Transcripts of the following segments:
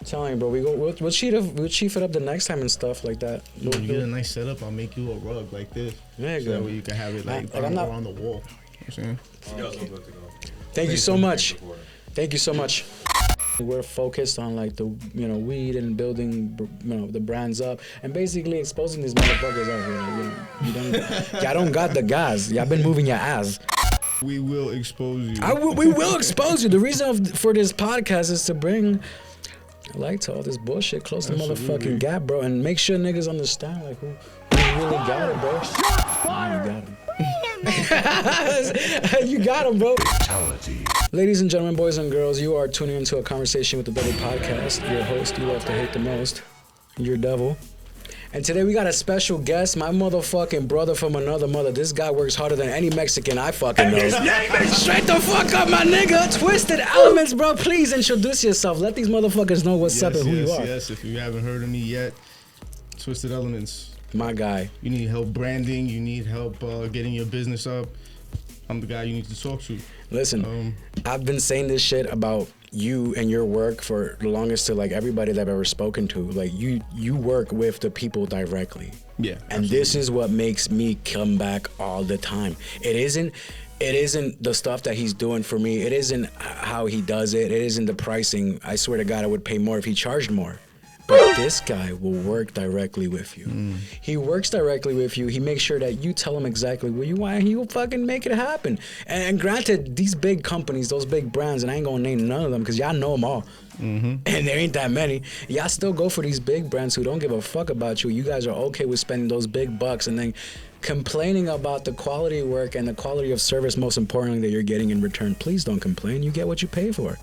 telling you, bro. We'll chief it up the next time and stuff like that. You get a nice setup. I'll make you a rug like this. Yeah, so that way you can have it like on the wall. You know what I'm saying? Thank you so much. Thank you so much. We're focused on like the weed and building the brands up and basically exposing these motherfuckers out here. Y'all don't got the guys. Y'all been moving your ass. We will expose you. We will expose you. The reason for this podcast is to bring light to all this bullshit close to motherfucking gap, bro, and make sure niggas understand like who really got it, bro. You got him. You got him, bro. Fatality. Ladies and gentlemen, boys and girls, you are tuning into a conversation with the Devil Podcast. Your host, you love to hate the most, your devil. And today we got a special guest, my motherfucking brother from another mother. This guy works harder than any Mexican I fucking know. Straight the fuck up, my nigga. Twisted Elements, bro. Please introduce yourself. Let these motherfuckers know what's up and who you are. Yes, if you haven't heard of me yet, Twisted Elements. My guy. You need help branding. You need help getting your business up. I'm the guy you need to talk to. Listen, I've been saying this shit about you and your work for the longest to like everybody that I've ever spoken to. Like you work with the people directly. Yeah. And absolutely. this is what makes me come back all the time. It isn't the stuff that he's doing for me. It isn't how he does it. It isn't the pricing. I swear to God, I would pay more if he charged more. But this guy will work directly with you. He works directly with you. He makes sure that you tell him exactly what you want, and he will fucking make it happen. And granted, these big companies, those big brands, and I ain't gonna name none of them because y'all know them all. And there ain't that many. Y'all still go for these big brands who don't give a fuck about you. You guys are okay with spending those big bucks and then complaining about the quality of work and the quality of service, most importantly, that you're getting in return. Please don't complain. You get what you pay for.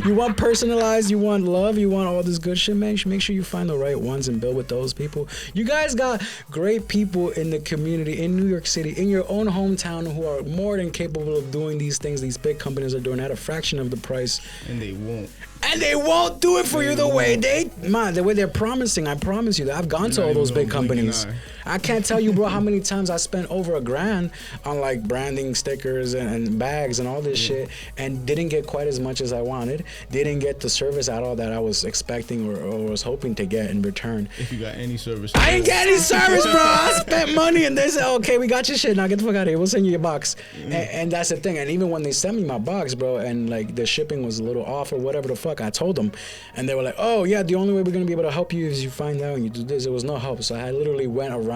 You want personalized, you want love, you want all this good shit, man. You should make sure you find the right ones and build with those people. You guys got great people in the community, in New York City, in your own hometown who are more than capable of doing these things these big companies are doing at a fraction of the price. And they won't. And they won't do it for you the way they're promising. I promise you that I've gone to all those big companies. I can't tell you, bro, how many times I spent over $1,000 on like branding, stickers, and bags and all this shit, and didn't get quite as much as I wanted. Didn't get the service at all that I was expecting or was hoping to get in return. If you got any service, I ain't get any service, bro. I spent money, and they said, "Okay, we got your shit. Now get the fuck out of here. We'll send you your box." And that's the thing. And even when they sent me my box, bro, and like the shipping was a little off or whatever the fuck, I told them, and they were like, "Oh yeah, the only way we're gonna be able to help you is you find out and you do this." There was no help, so I literally went around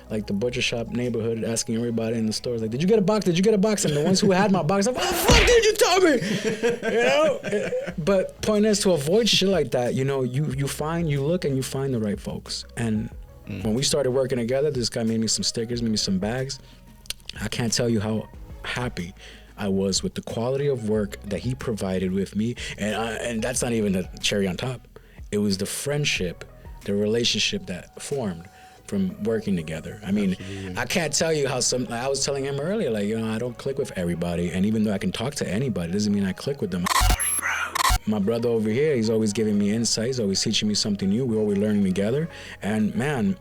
like the butcher shop neighborhood asking everybody in the stores, like, "Did you get a box? Did you get a box?" And the ones who had my box, like, "What the fuck did you tell me?" You know. But point is, to avoid shit like that, you know, you look and you find the right folks. And when we started working together, this guy made me some stickers, made me some bags. I can't tell you how happy I was with the quality of work that he provided with me, and that's not even the cherry on top. It was the friendship, the relationship that formed from working together. I mean, absolutely. I can't tell you how I was telling him earlier, like, you know, I don't click with everybody, and even though I can talk to anybody, doesn't mean I click with them. My brother over here, he's always giving me insights, always teaching me something new. We're always learning together, and man,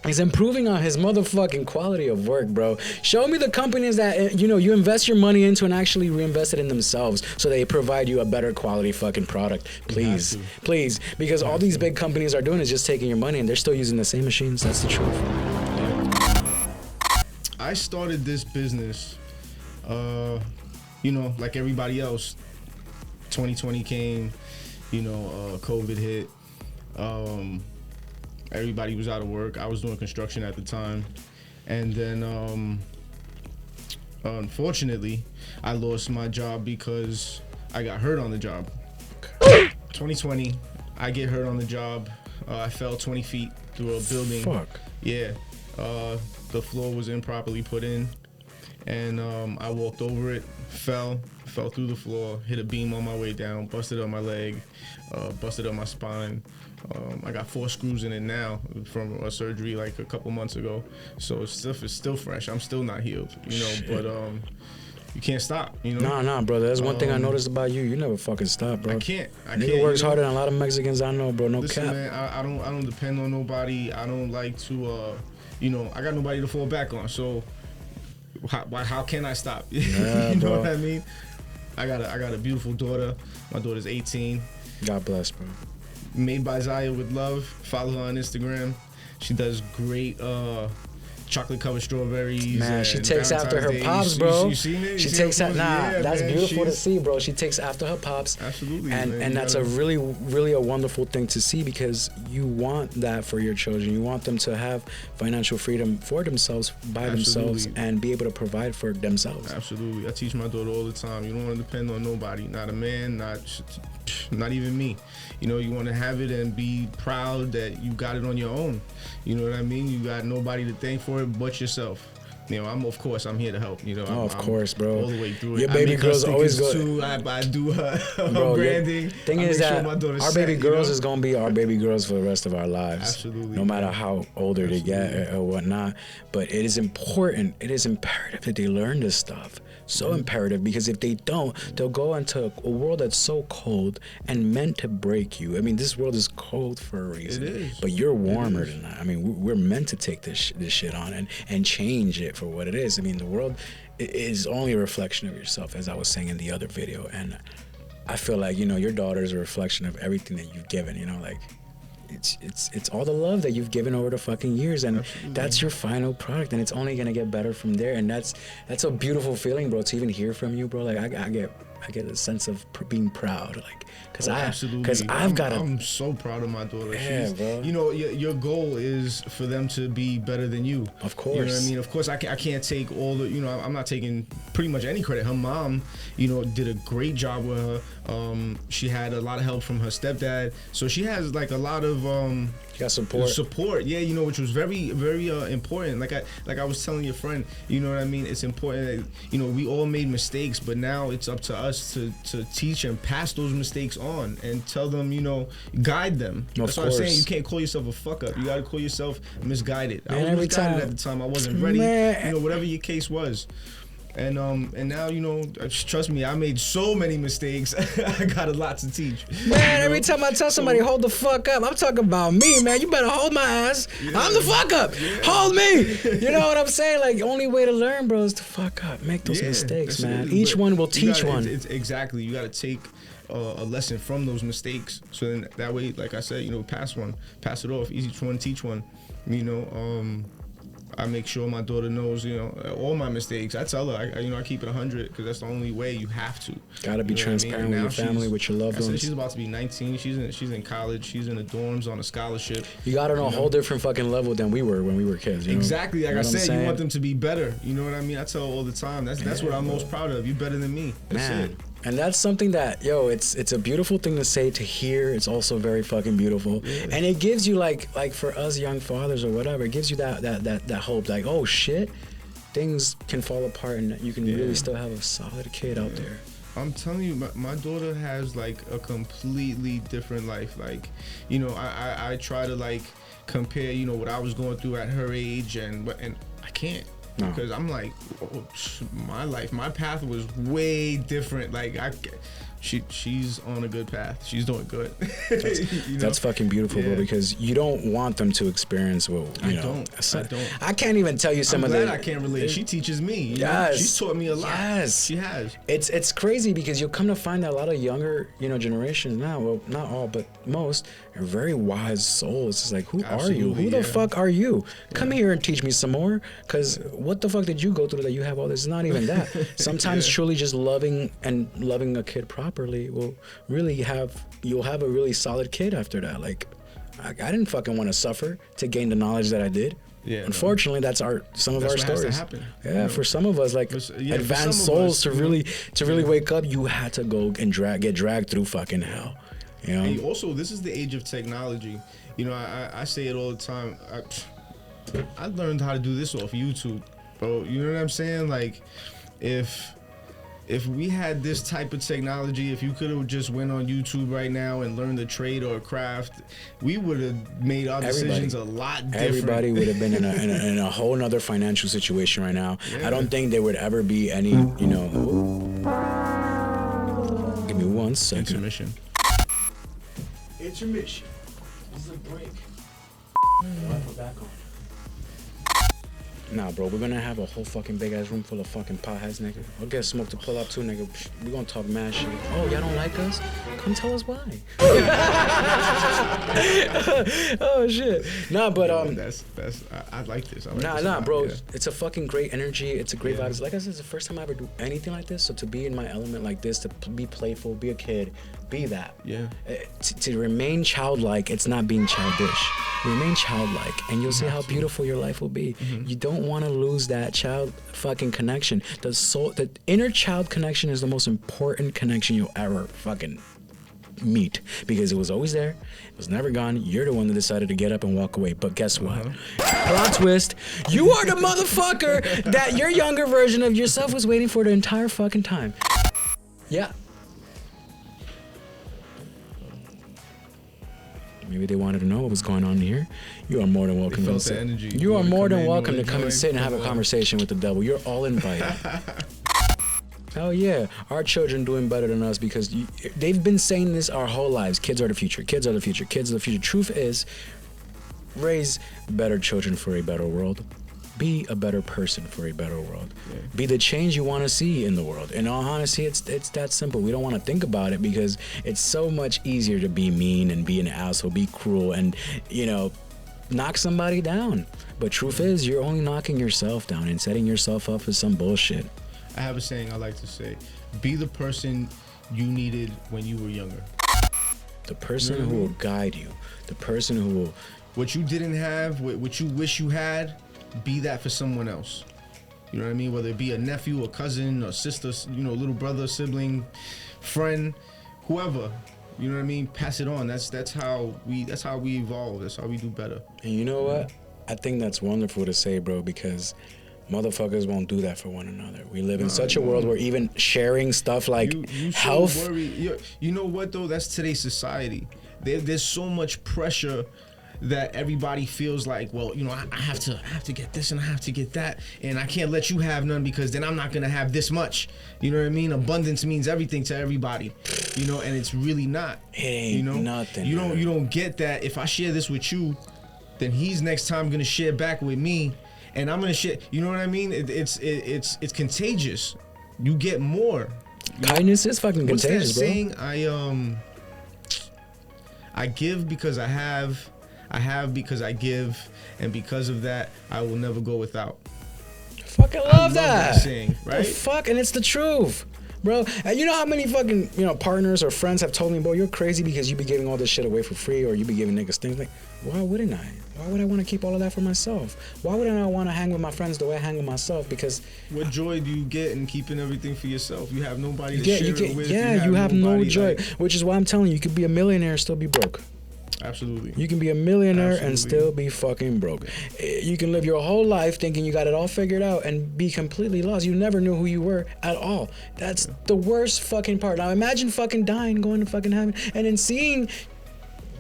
he's improving on his motherfucking quality of work, bro. Show me the companies that, you know, you invest your money into and actually reinvest it in themselves so they provide you a better quality fucking product. Please. Please. Because all these big companies are doing is just taking your money and they're still using the same machines. That's the truth. I started this business, you know, like everybody else. 2020 came, you know, COVID hit. Everybody was out of work. I was doing construction at the time. And then, unfortunately, I lost my job because I got hurt on the job. 2020, I get hurt on the job. I fell 20 feet through a building. Fuck. Yeah. The floor was improperly put in. And I walked over it, fell through the floor, hit a beam on my way down, busted up my leg, busted up my spine. I got 4 screws in it now from a surgery like a couple months ago. So stuff is still fresh. I'm still not healed, you know, but you can't stop, you know? Nah, brother. That's one thing I noticed about you. You never fucking stop, bro. I can't. Nigga works harder than a lot of Mexicans I know, bro. No Listen, cap. man, I don't depend on nobody. I don't like to, you know, I got nobody to fall back on. So how can I stop? Yeah, you know bro. what I mean? I got a beautiful daughter. My daughter's 18. God bless, bro. Made by Zaya with love. Follow her on Instagram. She does great chocolate covered strawberries. Man, she takes after her pops, bro. You seen it? She takes after. Nah, yeah, that's man, beautiful to see, bro. She takes after her pops. Absolutely, and that's a really a wonderful thing to see, because you want that for your children. You want them to have financial freedom for themselves, by themselves, and be able to provide for themselves. Absolutely, I teach my daughter all the time. You don't want to depend on nobody, not a man, not even me. You know, you want to have it and be proud that you got it on your own. You know what I mean? You got nobody to thank for it but yourself. You know, I'm here to help. You know, of course, bro. All the way through it. Your baby girl's always good. Too. I do her branding. Thing is that our baby girls is gonna be our baby girls for the rest of our lives. Absolutely. No matter how older they get or whatnot. But it is important. It is imperative that they learn this stuff. So imperative, because if they don't, they'll go into a world that's so cold and meant to break you. I mean, this world is cold for a reason. It is. But you're warmer than that. I mean, we're meant to take this shit on and change it for what it is. I mean, the world is only a reflection of yourself, as I was saying in the other video. And I feel like, you know, your daughter is a reflection of everything that you've given, you know, like, it's all the love that you've given over the fucking years, and that's your final product, and it's only gonna get better from there. And that's a beautiful feeling, bro, to even hear from you, bro. Like I get a sense of being proud, like, I'm so proud of my daughter. Yeah, bro. You know, your goal is for them to be better than you. Of course. You know what I mean? Of course, I can't take all the, you know, I'm not taking pretty much any credit. Her mom, you know, did a great job with her. She had a lot of help from her stepdad, so she has like a lot of you got support, yeah, you know, which was very, very important. Like I was telling your friend, you know what I mean? It's important that, you know, we all made mistakes, but now it's up to us to teach and pass those mistakes on and tell them, you know, guide them. That's what I'm saying. You can't call yourself a fuck up. You gotta call yourself misguided. Man, I was misguided at the time. I wasn't ready. You know, whatever your case was. And now, you know, trust me, I made so many mistakes. I got a lot to teach. Man, every time I tell somebody, hold the fuck up, I'm talking about me, man. You better hold my ass. Yeah. I'm the fuck up. Yeah. Hold me. You know what I'm saying? Like, only way to learn, bro, is to fuck up. Make those mistakes, man. Each one will teach one. Exactly. You got to take a lesson from those mistakes. So then that way, like I said, you know, pass it off. Each one, teach one. You know, I make sure my daughter knows, you know, all my mistakes. I tell her, I keep it 100, because that's the only way. You have to. Gotta be transparent with your family, with your loved ones. She's about to be 19. She's in college. She's in the dorms on a scholarship. You got on a whole different fucking level than we were when we were kids. Exactly. Like I said, you want them to be better. You know what I mean? I tell her all the time. That's what I'm most proud of. You better than me. That's it. And that's something that, it's a beautiful thing to say, to hear. It's also very fucking beautiful. Yeah. And it gives you like for us young fathers or whatever, it gives you that hope, like, oh shit, things can fall apart and you can really still have a solid kid out there. I'm telling you, my daughter has like a completely different life. Like, you know, I try to like compare, you know, what I was going through at her age, and I can't. No. Because I'm like, my path was way different. Like she's on a good path. She's doing good. That's fucking beautiful, bro. Because you don't want them to experience I don't. I can't even tell you some of the. I'm glad I can't relate. She teaches me. Yes. She's taught me a lot. Yes. She has. It's crazy, because you'll come to find that a lot of younger, generations now, well, not all, but most, are very wise souls. It's like, who are you? Who the fuck are you? Come here and teach me some more. Because what the fuck did you go through that you have all this? It's not even that. Sometimes truly just loving a kid properly will really you'll have a really solid kid after that. Like, I didn't fucking want to suffer to gain the knowledge that I did. Yeah, unfortunately, that's some of our stories. Has to happen. Yeah, for some of us, like advanced souls, to really wake up, you had to go and get dragged through fucking hell. You know. And also, this is the age of technology. You know, I say it all the time. I learned how to do this off YouTube, bro. You know what I'm saying? Like, if we had this type of technology, if you could have just went on YouTube right now and learned a trade or a craft, we would have made our decisions a lot different. Everybody would have been in a whole nother financial situation right now. Yeah. I don't think there would ever be any, Give me 1 second. Intermission. This is a break. We're back on. Nah, bro, we're gonna have a whole fucking big ass room full of fucking potheads, nigga. I'll get Smoke to pull up too, nigga. We gonna talk mad shit. Oh, y'all don't like us? Come tell us why. Oh shit. Nah, but I like this. I like nah, this nah, bro. Yeah. It's a fucking great energy. It's a great Yeah. vibe. Like I said, it's the first time I ever do anything like this. So to be in my element like this, to be playful, be a kid, be that. Yeah. To remain childlike, it's not being childish. Remain childlike, and you'll see how beautiful your life will be. You don't want to lose that child fucking connection. The inner child connection is the most important connection you'll ever fucking meet, because it was always there, it was never gone. You're the one that decided to get up and walk away. But guess what? Plot twist, you are the motherfucker that your younger version of yourself was waiting for the entire fucking time. Yeah. Maybe they wanted to know what was going on here. You are more than welcome to the energy. You are more than in, welcome to wanna come and join, sit and have a conversation with the devil. You're all invited. Hell yeah, our children doing better than us, because they've been saying this our whole lives. Kids are the future. Kids are the future. Kids are the future. Truth is, raise better children for a better world. Be a better person for a better world. Yeah. Be the change you want to see in the world. In all honesty, it's that simple. We don't want to think about it because it's so much easier to be mean and be an asshole, be cruel, and, you know, knock somebody down. But truth is, you're only knocking yourself down and setting yourself up for some bullshit. I have a saying I like to say: be the person you needed when you were younger. The person who will guide you. The person who will... What you didn't have, what you wish you had, be that for someone else. You know what I mean? Whether it be a nephew, a cousin, a sister, you know, little brother, sibling, friend, whoever. You know what I mean? Pass it on. That's how we evolve. That's how we do better. And you know what? I think that's wonderful to say, bro, because motherfuckers won't do that for one another. We live in such a world where even sharing stuff like health. You know what though? That's today's society. There's so much pressure that everybody feels like, well, you know, I have to get this and I have to get that, and I can't let you have none because then I'm not gonna have this much. You know what I mean? Abundance means everything to everybody, you know, and it's really not. It ain't, you know, nothing. You don't get that. If I share this with you, then he's next time gonna share back with me, and I'm gonna share. You know what I mean? It's contagious. You get more. Kindness is fucking contagious, bro. What's that saying? I give because I have because I give, and because of that, I will never go without. Fucking love that saying, right? The fuck, and it's the truth, bro. And you know how many fucking, you know, partners or friends have told me, bro, you're crazy because you be giving all this shit away for free, or you be giving niggas things. Like, why wouldn't I? Why would I want to keep all of that for myself? Why wouldn't I want to hang with my friends the way I hang with myself? Because what joy do you get in keeping everything for yourself? You have nobody to share it with. Yeah, you have no joy, which is why I'm telling you, you could be a millionaire and still be broke. Absolutely. You can be a millionaire and still be fucking broke. You can live your whole life thinking you got it all figured out and be completely lost. You never knew who you were at all. That's the worst fucking part. Now imagine fucking dying, going to fucking heaven, and then seeing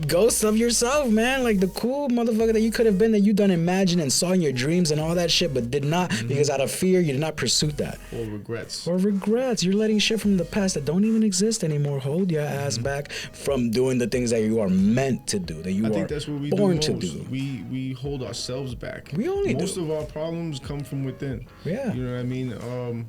ghosts of yourself, man. Like the cool motherfucker that you could have been, that you done imagined and saw in your dreams and all that shit, but did not, because out of fear you did not pursue that. Or regrets. You're letting shit from the past that don't even exist anymore hold your ass back from doing the things that you are meant to do, that you are born to do. We hold ourselves back. We only most of our problems come from within. Yeah. You know what I mean?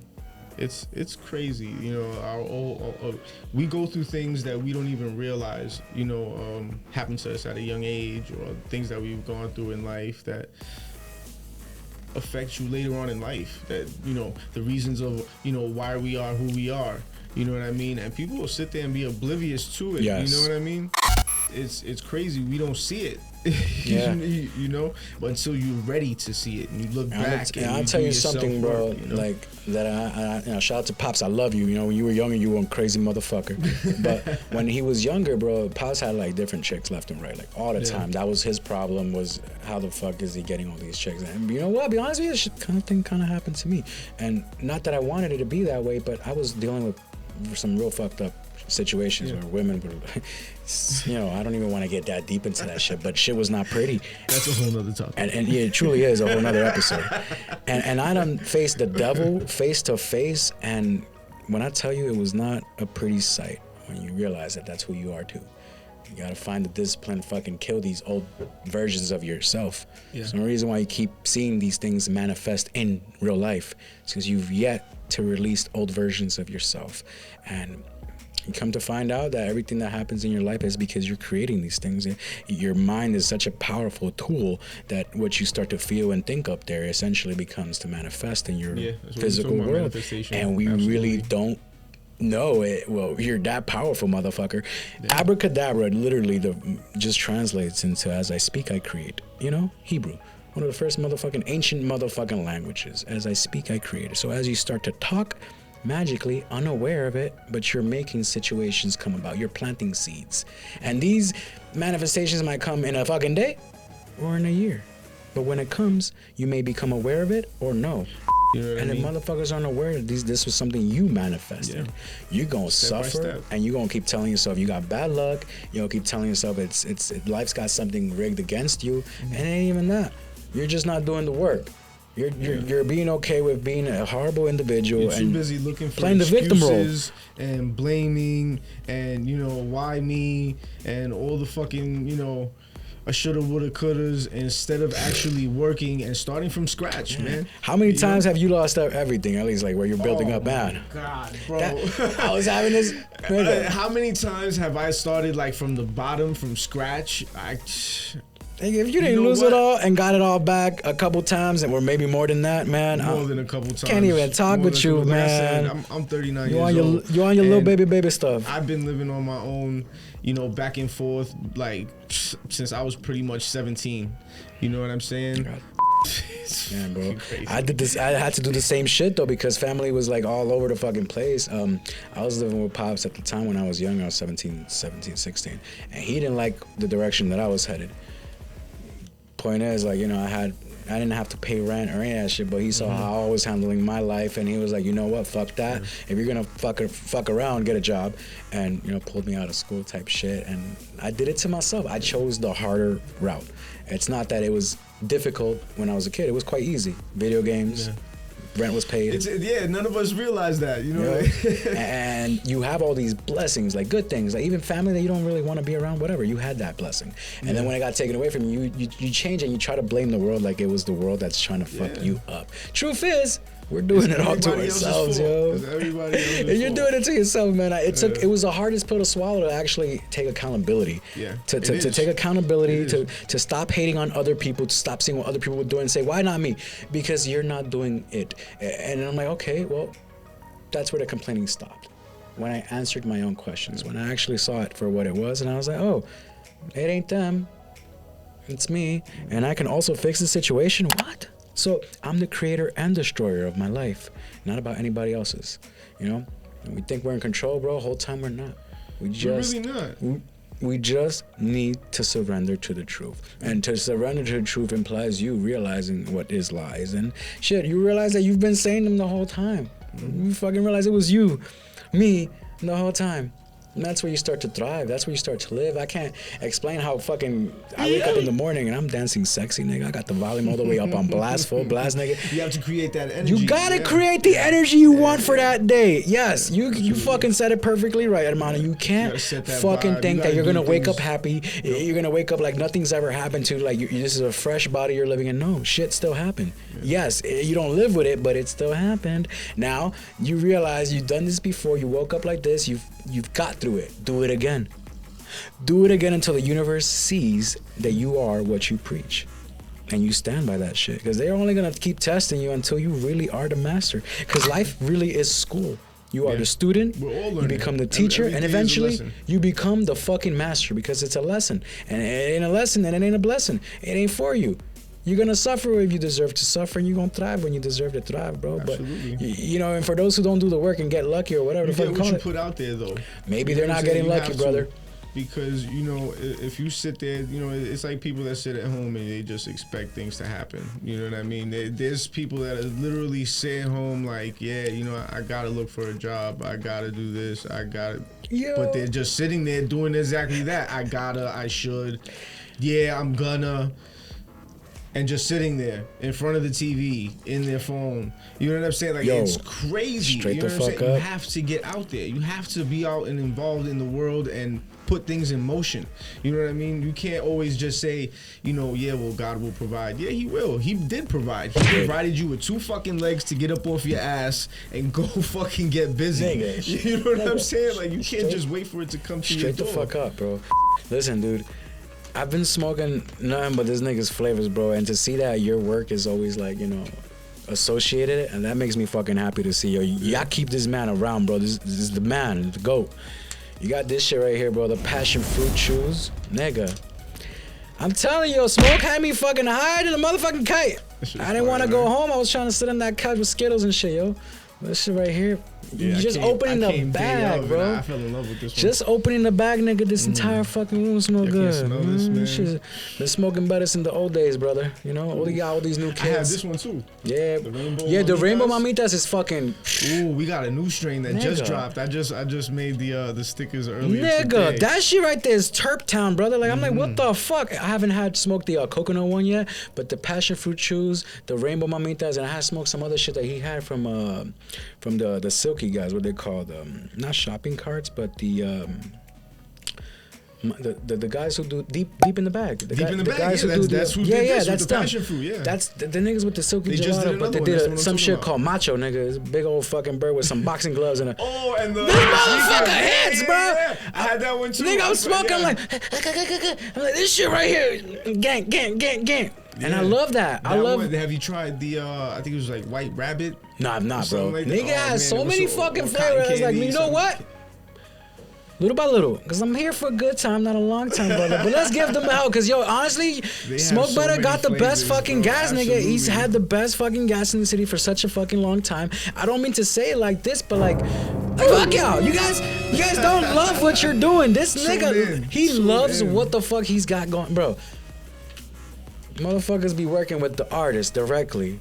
It's crazy, you know. We go through things that we don't even realize, you know, happen to us at a young age, or things that we've gone through in life that affect you later on in life. That, you know, the reasons of, you know, why we are who we are. You know what I mean? And people will sit there and be oblivious to it. Yes. You know what I mean? It's crazy. We don't see it. Yeah. you know, but until you're ready to see it and you look back. And I'll tell you something, bro. You know? Like that. I you know, shout out to Pops. I love you. You know, when you were younger, you were a crazy motherfucker. But when he was younger, bro, Pops had like different chicks left and right, like all the time. That was his problem. Was how the fuck is he getting all these chicks? And you know what? I'll be honest with you, this shit kind of happened to me. And not that I wanted it to be that way, but I was dealing with some real fucked up situations where women were, you know, I don't even want to get that deep into that shit, but shit was not pretty. That's a whole nother topic. And yeah, it truly is a whole nother episode. And I done faced the devil face to face, and when I tell you, it was not a pretty sight when you realize that that's who you are too. You gotta find the discipline, fucking kill these old versions of yourself. Yeah. So the reason why you keep seeing these things manifest in real life is because you've yet to release old versions of yourself. And you come to find out that everything that happens in your life is because you're creating these things. Your mind is such a powerful tool that what you start to feel and think up there essentially becomes to manifest in your physical world. And we really don't know it. Well, you're that powerful, motherfucker. Yeah. Abracadabra literally just translates into as I speak, I create. You know, Hebrew. One of the first motherfucking ancient motherfucking languages. As I speak, I create. So as you start to talk, magically, unaware of it, but you're making situations come about. You're planting seeds. And these manifestations might come in a fucking day or in a year. But when it comes, you may become aware of it or no. You know what and I mean? if motherfuckers aren't aware that this was something you manifested, you're gonna suffer, and you're gonna keep telling yourself you got bad luck. You're gonna keep telling yourself life's got something rigged against you, and it ain't even that. You're just not doing the work. You're being okay with being a horrible individual. You're too and busy looking for playing the victim role and blaming and why me and all the fucking I shoulda, woulda, couldas, instead of actually working and starting from scratch, man. How many times have you lost everything? At least like where you're building up, man. God, bro. I was having this. How many times have I started like from the bottom, from scratch? If you didn't lose it all and got it all back a couple times, or maybe more than that, man. More than a couple times. Can't even talk with you, man. Like I said, I'm 39 years old. You on your little baby stuff. I've been living on my own, back and forth, like since I was pretty much 17. You know what I'm saying? Man, bro. I had to do the same shit though, because family was like all over the fucking place. I was living with Pops at the time when I was young. I was 17, 16, and he didn't like the direction that I was headed. Point is, like, I didn't have to pay rent or any of that shit, but he saw how I was handling my life, and he was like, you know what, fuck that. If you're gonna fuck around, get a job, and pulled me out of school type shit. And I did it to myself. I chose the harder route. It's not that it was difficult when I was a kid. It was quite easy. Video games. Rent was paid. None of us realized that, And you have all these blessings, like good things, like even family that you don't really want to be around, whatever. You had that blessing, and then when it got taken away from you, you change and you try to blame the world like it was the world that's trying to fuck you up. Truth is, we're doing it all to ourselves, yo. And you're doing it to yourself, man. It was the hardest pill to swallow to actually take accountability. To take accountability, to stop hating on other people, to stop seeing what other people were doing and say, why not me? Because you're not doing it. And I'm like, okay, well, that's where the complaining stopped. When I answered my own questions, when I actually saw it for what it was, and I was like, oh, it ain't them, it's me. And I can also fix the situation. What? So I'm the creator and destroyer of my life, not about anybody else's. And we think we're in control, bro. The whole time we're not. We're really not. We just need to surrender to the truth. And to surrender to the truth implies you realizing what is lies. And shit, you realize that you've been saying them the whole time. You fucking realize it was you, me, the whole time. And that's where you start to thrive. That's where you start to live. I can't explain how fucking I wake up in the morning and I'm dancing sexy, nigga. I got the volume all the way up on full blast, nigga. You have to create that energy. You gotta create the energy you want for that day. Yes, you fucking said it perfectly right, Hermano. You can't fucking think that you're gonna wake up happy. You're gonna wake up like nothing's ever happened to, like this is a fresh body you're living in. No, shit still happened. Yes, you don't live with it, but it still happened. Now, you realize you've done this before. You woke up like this. You've got through it. Do it again. Do it again until the universe sees that you are what you preach. And you stand by that shit. Because they're only going to keep testing you until you really are the master. Because life really is school. You are the student, you become the teacher, and eventually you become the fucking master because it's a lesson. And it ain't a lesson, and it ain't a blessing. It ain't for you. You're going to suffer if you deserve to suffer, and you're going to thrive when you deserve to thrive, bro. Absolutely. But, and for those who don't do the work and get lucky or whatever the fuck you call it. You put out there, though. Maybe they're not getting lucky, brother. Because, if you sit there, it's like people that sit at home and they just expect things to happen. You know what I mean? There's people that are literally sitting home like, I got to look for a job. I got to do this. I got to. But they're just sitting there doing exactly that. I should. Yeah, I'm gonna. and just sitting there in front of the TV in their phone. You know what I'm saying? Like, Yo, it's crazy. straight You know the what I'm fuck saying? up. You have to get out there. You have to be out and involved in the world and put things in motion. You know what I mean? You can't always just say, you know, yeah, well, God will provide. Yeah, he will. He did provide. He provided you with 2 fucking legs to get up off your ass and go fucking get busy. Nigga. You know what I'm saying? Like, you Straight- can't just wait for it to come to your Straight the door. fuck up, bro. Listen, dude. I've been smoking nothing but this nigga's flavors, bro. And to see that your work is always like, you know, associated, and that makes me fucking happy to see. Yo, y'all keep this man around, bro. This is the man, the GOAT. You got this shit right here, bro. The passion fruit chews, nigga. I'm telling you, smoke had me fucking higher than a motherfucking kite. I didn't want to go home. I was trying to sit on that couch with Skittles and shit, yo. This shit right here. Yeah, You just opening the bag, bro. I fell in love with this one. Just opening the bag, nigga. This entire fucking room smell I good. can't smell this, man. Shit been smoking better since the old days, brother. You know, all got all these new kids. I have this one too. Yeah, The rainbow the rainbow mamitas. mamitas is fucking. Ooh, we got a new strain that just Nigga. dropped. I just made the stickers earlier Nigga, today. that shit right there is Terp Town, brother. Like, I'm like, what the fuck? I haven't had smoked the coconut one yet, but the passion fruit chews, the rainbow mamitas, and I had smoked some other shit that he had from the silky guys. What they called? Not shopping carts, but the guys who do deep in the bag. The Deep in the bag, guys yeah, who do that's the, who yeah, did yeah, this with that's the them. passion fruit, yeah. That's the niggas with the silky They just did gelato, but they another one, that's did what I'm some talking shit about. called macho, nigga. It's a big old fucking bird with some boxing gloves and a. Oh, and the This motherfucker hits, bro. I had that one too. Nigga, I'm smoking. I'm Yeah. like, this shit right here, gang. And I Yeah. love that. I That love. one, have you tried the I think it was like white rabbit? Nah, I've not, bro. something like that? Nigga Oh, has man, so it was many so- fucking or cotton flavors. Like, candy, you know something. what? Little by little, because I'm here for a good time, not a long time, brother. But let's give them a help, because, yo, honestly, They Smoke have so Butter many got the best flavors, fucking bro. gas, nigga. He's Absolutely. had the best fucking gas in the city for such a fucking long time. I don't mean to say it like this, but like fuck y'all. You guys don't love what you're doing. This nigga, he loves what the fuck he's got going, bro. Motherfuckers be working with the artist directly.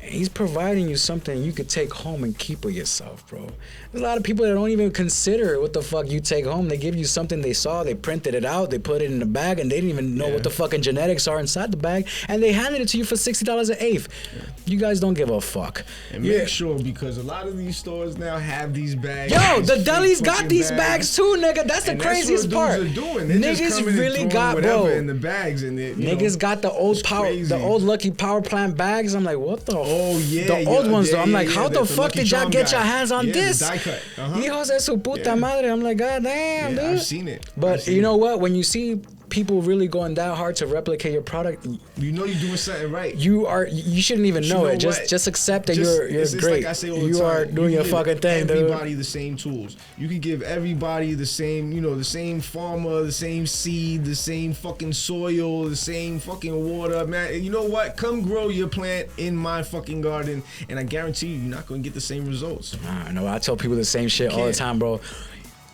And he's providing you something you could take home and keep with yourself, bro. There's a lot of people that don't even consider what the fuck you take home. They give you something they saw, they printed it out, they put it in the bag, and they didn't even know what the fucking genetics are inside the bag, and they handed it to you for $60 an eighth. You guys don't give a fuck. And make sure, because a lot of these stores now have these bags. Yo, these the fake delis got fucking these bags too, nigga. That's the And craziest that's what part. dudes are doing. They're just Niggas coming and really throwing got, whatever bro. in the bags, and it, you Niggas know, got the old it's power, crazy. the old Lucky Power Plant bags. I'm like, what the? Oh yeah, the old ones though. I'm like, how the that's fuck Lucky did y'all Charm get your guy. hands on Yeah, this? The die cut. Hijos de su puta Yeah. madre. I'm like, god damn, Yeah, dude. I've seen it. But I've seen you know it. what? When you see people really going that hard to replicate your product, You know you're doing something right. you shouldn't even know it. what? Just accept that Just- you're it's great. Like I say all the You time, are doing your give fucking thing, dude. everybody the same tools. You can give everybody the same, the same farmer, the same seed, the same fucking soil, the same fucking water, man. And you know what? Come grow your plant in my fucking garden, and I guarantee you're not gonna get the same results. I know. I tell people the same shit all the can't. time, bro.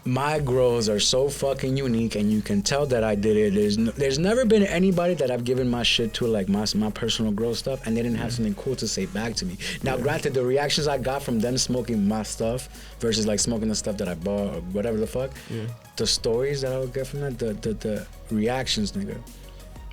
My grows are so fucking unique, and you can tell that I did it. There's never been anybody that I've given my shit to, like my personal grow stuff, and they didn't have something cool to say back to me. Now, granted, the reactions I got from them smoking my stuff versus like smoking the stuff that I bought or whatever the fuck, the stories that I would get from that, the reactions, nigga.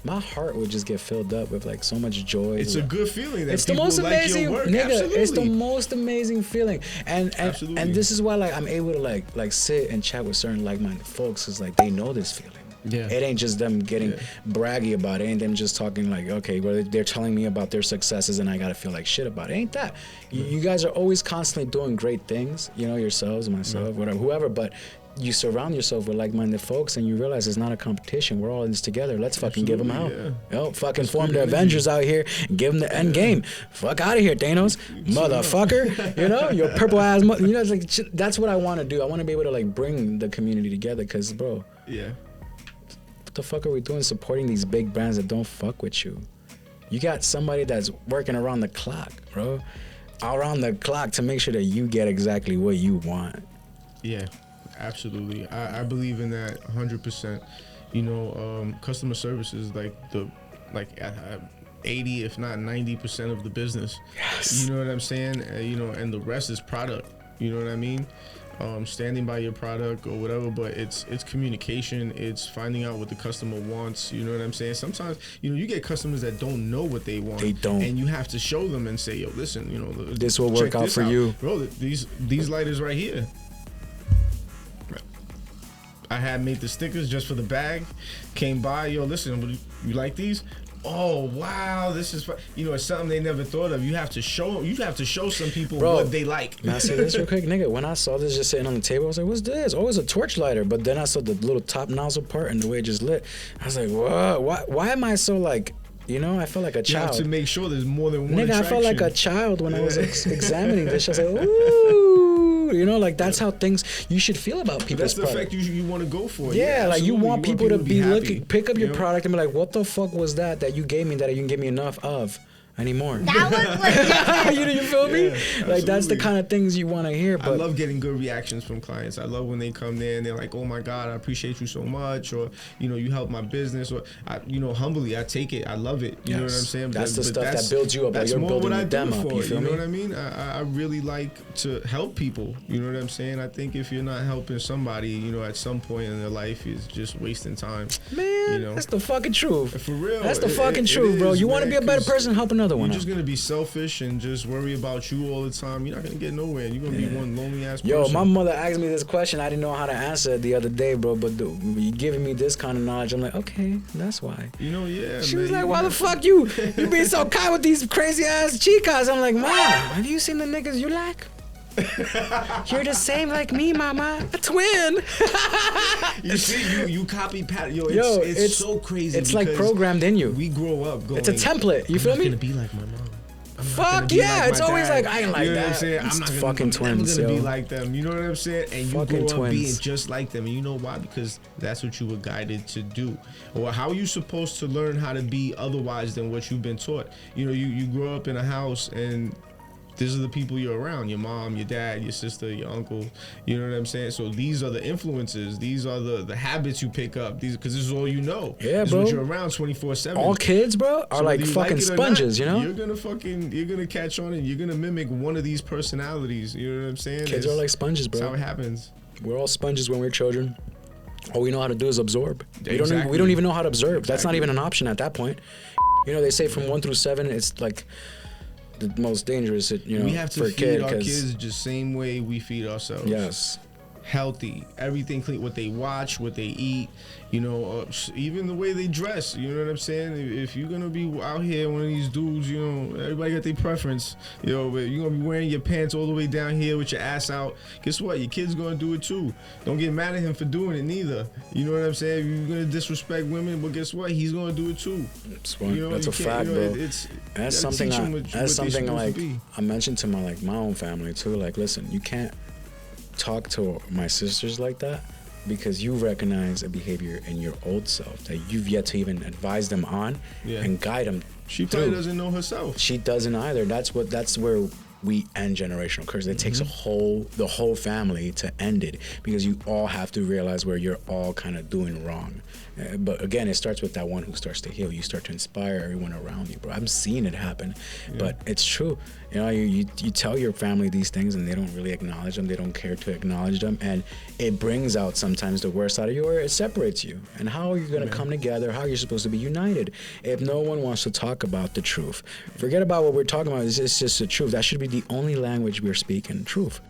My heart would just get filled up with like so much joy. It's a good feeling that It's the people most like amazing, your work. nigga. Absolutely. It's the most amazing feeling, and Absolutely. this is why like I'm able to like sit and chat with certain like-minded folks, cause like they know this feeling. Yeah. It ain't just them getting braggy about it. It ain't them just talking like, okay, well, they're telling me about their successes and I gotta feel like shit about it. It ain't that. You guys are always constantly doing great things, yourselves, myself, whatever, whoever, but you surround yourself with like-minded folks and you realize it's not a competition. We're all in this together. Let's fucking give them help. Yo, fucking form the Avengers out here and give them the end game. Fuck out of here, Thanos. Motherfucker. Your purple ass, it's like, that's what I want to do. I want to be able to like bring the community together because, bro, Yeah. what the fuck are we doing supporting these big brands that don't fuck with you? You got somebody that's working around the clock, bro. Around the clock to make sure that you get exactly what you want. Yeah, absolutely. I believe in that 100%. Customer service is like 80, if not 90% of the business. Yes. You know what I'm saying? And the rest is product. You know what I mean? standing by your product or whatever, but it's communication. It's finding out what the customer wants. You know what I'm saying? Sometimes, you know, you get customers that don't know what they want. They don't. And you have to show them and say, yo, listen, you know, this will work out for you. Bro, these lighters right here. I had made the stickers just for the bag. Came by, yo, listen, you like these? Oh wow, this is fun. You know, it's something they never thought of. You have to show some people what they like. Now say this real quick, nigga. When I saw this just sitting on the table, I was like, "What's this?" Oh, it's a torch lighter. But then I saw the little top nozzle part and the way it just lit. I was like, "Whoa, why am I so like?" You know, I felt like a child. You have to make sure there's more than one Nigga, attraction. I felt like a child when I was examining this. I was like, ooh. You know, like that's how things you should feel about people's product. That's the fact you want to go for. Yeah, like you want people to be looking, pick up your product and be like, what the fuck was that you gave me that you didn't give me enough of anymore? That was legit. you feel me? Yeah, like that's the kind of things you want to hear. But I love getting good reactions from clients. I love when they come there and they're like, "Oh my God, I appreciate you so much," or you know, "You helped my business," or you know, humbly I take it. I love it. You know what I'm saying? That's the stuff that builds you up. That's you're more building what I them do up. For, you feel me? know what I mean? I really like to help people. You know what I'm saying? I think if you're not helping somebody, you know, at some point in their life, is just wasting time. Man, you know? That's the fucking truth. For real, that's the fucking truth, bro. You want to be a better person, help another one. You're just gonna be selfish and just worry about you all the time. You're not gonna get nowhere. You're gonna be one lonely ass person. Yo, my mother asked me this question. I didn't know how to answer it the other day, bro. But you giving me this kind of knowledge, I'm like, okay, that's why. You know, yeah. She was like, why the fuck you being so kind with these crazy ass chicas? I'm like, Mom, have you seen the niggas you like? You're the same like me, mama. A twin. You see, you copy pattern. Yo, it's so crazy. It's like programmed in you. We grow up going. It's a template. You feel me? I'm not gonna be like my mom. Fuck yeah, like it's always like I ain't like you know that. What I'm saying? I'm not fucking twins. I'm gonna be like them. You know what I'm saying? And fucking you grow twins. up being just like them. And you know why? Because that's what you were guided to do. Or how are you supposed to learn how to be otherwise than what you've been taught? You know, you grow up in a house and these are the people you're around, your mom, your dad, your sister, your uncle. You know what I'm saying? So these are the influences. These are the habits you pick up. Because this is all you know. Yeah, this bro. Is what you're around 24/7. All kids, bro, are so like fucking sponges, you know? You're gonna catch on and you're gonna mimic one of these personalities. You know what I'm saying? Kids are like sponges, bro. That's how it happens. We're all sponges when we're children. All we know how to do is absorb. Exactly. We don't even know how to observe. Exactly. That's not even an option at that point. You know, they say from 1 through 7, it's like the most dangerous, you know, we have to for a feed kid. our kids the same way we feed ourselves. Yes. Healthy, everything clean, what they watch, what they eat, you know, even the way they dress. You know what I'm saying? If you're gonna be out here, one of these dudes, you know, everybody got their preference. You know, but you're gonna be wearing your pants all the way down here with your ass out. Guess what? Your kid's gonna do it too. Don't get mad at him for doing it neither. You know what I'm saying? If you're gonna disrespect women, well, guess what? He's gonna do it too. You know, that's a fact, bro. That's something like I mentioned to my own family too. Like, listen, you can't talk to my sisters like that because you recognize a behavior in your old self that you've yet to even advise them on and guide them. She probably doesn't know herself. She doesn't either. That's where we end generational curse. It takes the whole family to end it because you all have to realize where you're all kind of doing wrong. But again, it starts with that one who starts to heal. You start to inspire everyone around you, bro. I'm seeing it happen, but it's true. You know, you tell your family these things and they don't really acknowledge them. They don't care to acknowledge them, and it brings out sometimes the worst out of you, or it separates you. And how are you gonna come together? How are you supposed to be united if no one wants to talk about the truth? Forget about what we're talking about. It's just the truth. That should be the only language we're speaking. Truth.